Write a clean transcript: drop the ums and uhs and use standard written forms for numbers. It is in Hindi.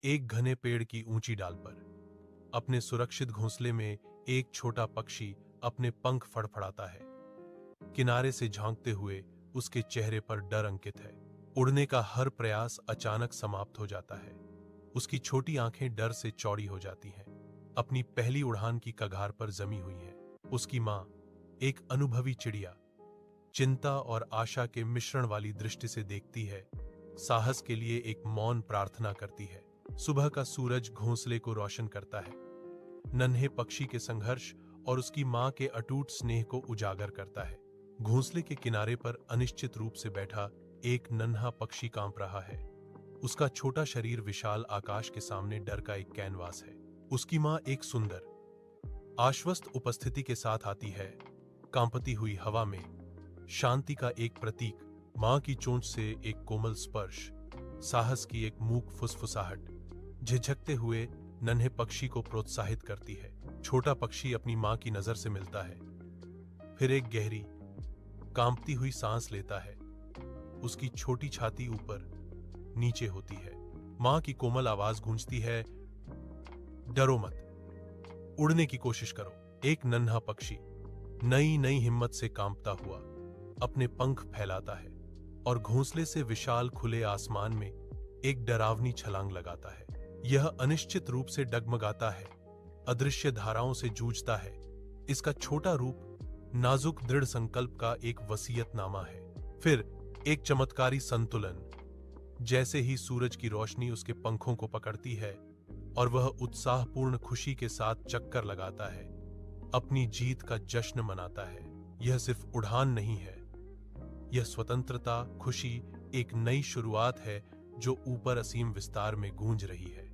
एक घने पेड़ की ऊंची डाल पर अपने सुरक्षित घोंसले में एक छोटा पक्षी अपने पंख फड़फड़ाता है। किनारे से झांकते हुए उसके चेहरे पर डर अंकित है। उड़ने का हर प्रयास अचानक समाप्त हो जाता है। उसकी छोटी आंखें डर से चौड़ी हो जाती हैं। अपनी पहली उड़ान की कगार पर जमी हुई है। उसकी मां, एक अनुभवी चिड़िया, चिंता और आशा के मिश्रण वाली दृष्टि से देखती है, साहस के लिए एक मौन प्रार्थना करती है। सुबह का सूरज घोंसले को रोशन करता है, नन्हे पक्षी के संघर्ष और उसकी मां के अटूट स्नेह को उजागर करता है। घोंसले के किनारे पर अनिश्चित रूप से बैठा एक नन्हा पक्षी कांप रहा है। उसका छोटा शरीर विशाल आकाश के सामने डर का एक कैनवास है। उसकी मां एक सुंदर, आश्वस्त उपस्थिति के साथ आती है, कांपती हुई हवा में शांति का एक प्रतीक। मां की चोंच से एक कोमल स्पर्श, साहस की एक मूक फुसफुसाहट झिझकते हुए नन्हे पक्षी को प्रोत्साहित करती है। छोटा पक्षी अपनी मां की नजर से मिलता है, फिर एक गहरी, कांपती हुई सांस लेता है। उसकी छोटी छाती ऊपर नीचे होती है। मां की कोमल आवाज गूंजती है, डरो मत, उड़ने की कोशिश करो। एक नन्हा पक्षी नई नई हिम्मत से कांपता हुआ अपने पंख फैलाता है और घोंसले से विशाल खुले आसमान में एक डरावनी छलांग लगाता है। यह अनिश्चित रूप से डगमगाता है, अदृश्य धाराओं से जूझता है। इसका छोटा रूप नाजुक दृढ़ संकल्प का एक वसीयतनामा है। फिर एक चमत्कारी संतुलन, जैसे ही सूरज की रोशनी उसके पंखों को पकड़ती है और वह उत्साहपूर्ण खुशी के साथ चक्कर लगाता है, अपनी जीत का जश्न मनाता है। यह सिर्फ उड़ान नहीं है, यह स्वतंत्रता, खुशी, एक नई शुरुआत है जो ऊपर असीम विस्तार में गूंज रही है।